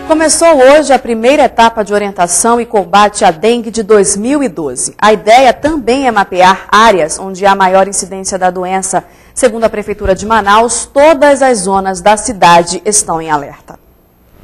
Começou hoje a primeira etapa de orientação e combate à dengue de 2012. A ideia também é mapear áreas onde há maior incidência da doença. Segundo a Prefeitura de Manaus, todas as zonas da cidade estão em alerta.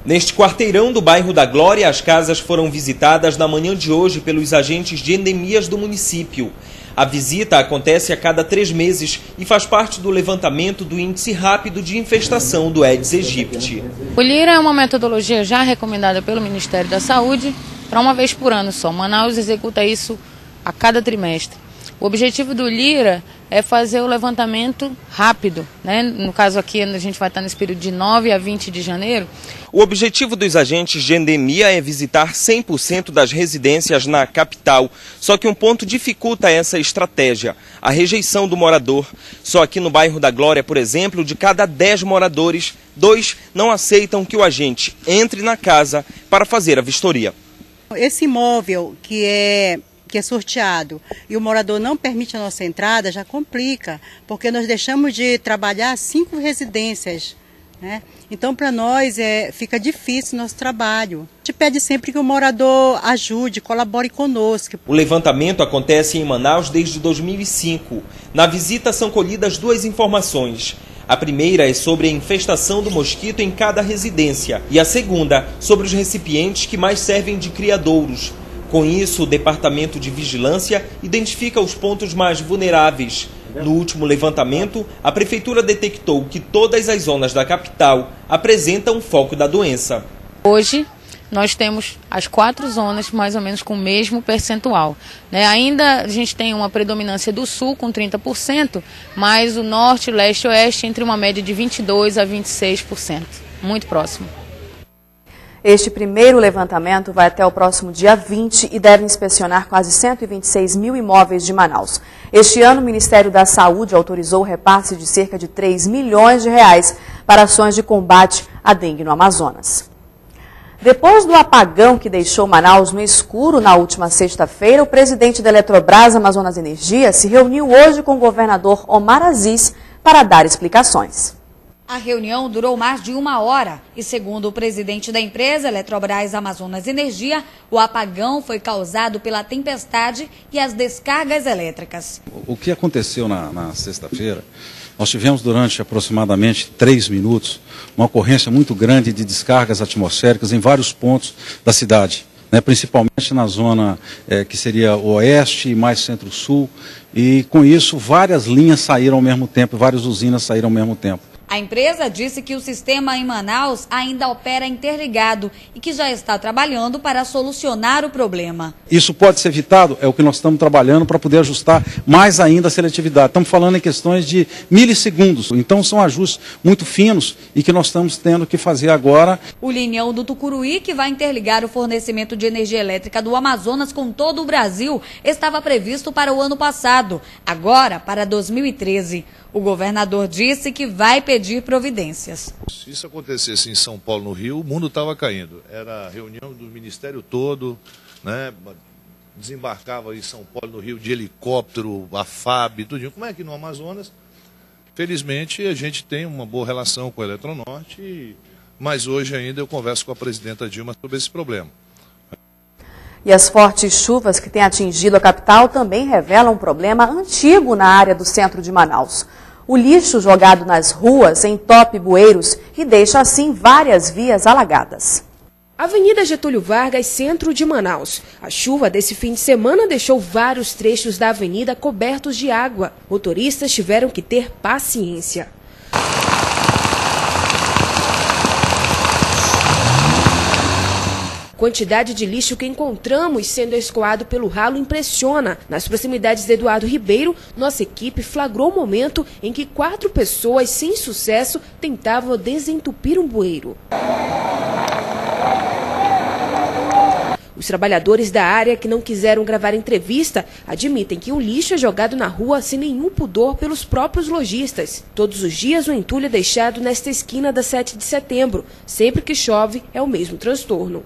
Neste quarteirão do bairro da Glória, as casas foram visitadas na manhã de hoje pelos agentes de endemias do município. A visita acontece a cada 3 meses e faz parte do levantamento do índice rápido de infestação do Aedes aegypti. O LIRA é uma metodologia já recomendada pelo Ministério da Saúde para uma vez por ano só. Manaus executa isso a cada trimestre. O objetivo do LIRA é fazer o levantamento rápido, né? No caso aqui, a gente vai estar nesse período de 9 a 20 de janeiro. O objetivo dos agentes de endemia é visitar 100% das residências na capital. Só que um ponto dificulta essa estratégia: a rejeição do morador. Só aqui no bairro da Glória, por exemplo, de cada 10 moradores, 2 não aceitam que o agente entre na casa para fazer a vistoria. Esse imóvel que é sorteado e o morador não permite a nossa entrada, já complica, porque nós deixamos de trabalhar 5 residências, né? Então, para nós, fica difícil o nosso trabalho. A gente pede sempre que o morador ajude, colabore conosco. O levantamento acontece em Manaus desde 2005. Na visita são colhidas 2 informações. A primeira é sobre a infestação do mosquito em cada residência e a segunda sobre os recipientes que mais servem de criadouros. Com isso, o Departamento de Vigilância identifica os pontos mais vulneráveis. No último levantamento, a Prefeitura detectou que todas as zonas da capital apresentam foco da doença. Hoje, nós temos as 4 zonas mais ou menos com o mesmo percentual, né? Ainda a gente tem uma predominância do sul com 30%, mas o norte, leste e oeste entre uma média de 22% a 26%, muito próximo. Este primeiro levantamento vai até o próximo dia 20 e deve inspecionar quase 126 mil imóveis de Manaus. Este ano, o Ministério da Saúde autorizou o repasse de cerca de 3 milhões de reais para ações de combate à dengue no Amazonas. Depois do apagão que deixou Manaus no escuro na última sexta-feira, o presidente da Eletrobras Amazonas Energia se reuniu hoje com o governador Omar Aziz para dar explicações. A reunião durou mais de 1 hora e, segundo o presidente da empresa Eletrobras Amazonas Energia, o apagão foi causado pela tempestade e as descargas elétricas. O que aconteceu na sexta-feira, nós tivemos durante aproximadamente 3 minutos uma ocorrência muito grande de descargas atmosféricas em vários pontos da cidade, né, principalmente na zona que seria o oeste e mais centro-sul, e com isso várias linhas saíram ao mesmo tempo, várias usinas saíram ao mesmo tempo. A empresa disse que o sistema em Manaus ainda opera interligado e que já está trabalhando para solucionar o problema. Isso pode ser evitado? É o que nós estamos trabalhando para poder ajustar mais ainda a seletividade. Estamos falando em questões de milissegundos, então são ajustes muito finos e que nós estamos tendo que fazer agora. O linhão do Tucuruí, que vai interligar o fornecimento de energia elétrica do Amazonas com todo o Brasil, estava previsto para o ano passado, agora para 2013. O governador disse que vai pedir providências. Se isso acontecesse em São Paulo, no Rio, o mundo estava caindo. Era a reunião do ministério todo, né? Desembarcava em São Paulo, no Rio, de helicóptero, a FAB, tudo. Como é que no Amazonas? Felizmente, a gente tem uma boa relação com a Eletronorte, mas hoje ainda eu converso com a presidenta Dilma sobre esse problema. E as fortes chuvas que têm atingido a capital também revelam um problema antigo na área do centro de Manaus. O lixo jogado nas ruas entope bueiros e deixa assim várias vias alagadas. Avenida Getúlio Vargas, centro de Manaus. A chuva desse fim de semana deixou vários trechos da avenida cobertos de água. Motoristas tiveram que ter paciência. A quantidade de lixo que encontramos sendo escoado pelo ralo impressiona. Nas proximidades de Eduardo Ribeiro, nossa equipe flagrou o momento em que 4 pessoas, sem sucesso, tentavam desentupir um bueiro. Os trabalhadores da área que não quiseram gravar entrevista admitem que o lixo é jogado na rua sem nenhum pudor pelos próprios lojistas. Todos os dias o entulho é deixado nesta esquina da 7 de setembro. Sempre que chove é o mesmo transtorno.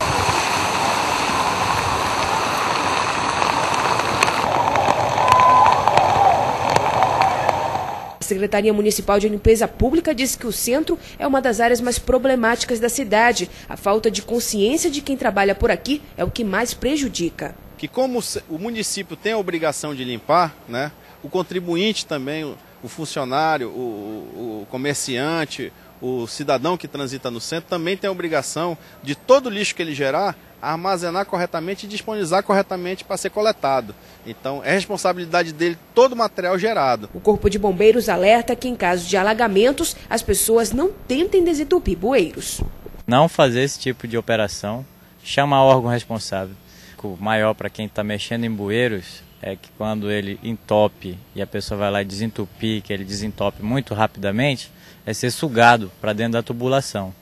Secretaria Municipal de Limpeza Pública diz que o centro é uma das áreas mais problemáticas da cidade. A falta de consciência de quem trabalha por aqui é o que mais prejudica. Que como o município tem a obrigação de limpar, né, o contribuinte também, o funcionário, o comerciante, o cidadão que transita no centro também tem a obrigação de todo o lixo que ele gerar, armazenar corretamente e disponibilizar corretamente para ser coletado. Então, é responsabilidade dele todo o material gerado. O Corpo de Bombeiros alerta que em caso de alagamentos, as pessoas não tentem desentupir bueiros. Não fazer esse tipo de operação, chamar o órgão responsável. O maior para quem está mexendo em bueiros é que quando ele entope e a pessoa vai lá e desentupir, que ele desentope muito rapidamente, é ser sugado para dentro da tubulação.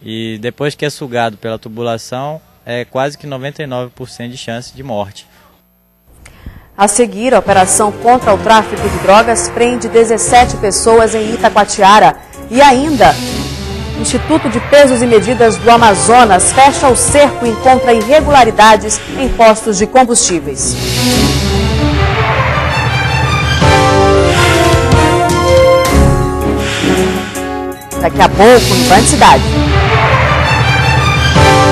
E depois que é sugado pela tubulação, é quase que 99% de chance de morte. A seguir, a operação contra o tráfico de drogas prende 17 pessoas em Itacoatiara. E ainda, o Instituto de Pesos e Medidas do Amazonas fecha o cerco e encontra irregularidades em postos de combustíveis. Daqui a pouco, no Band Cidade.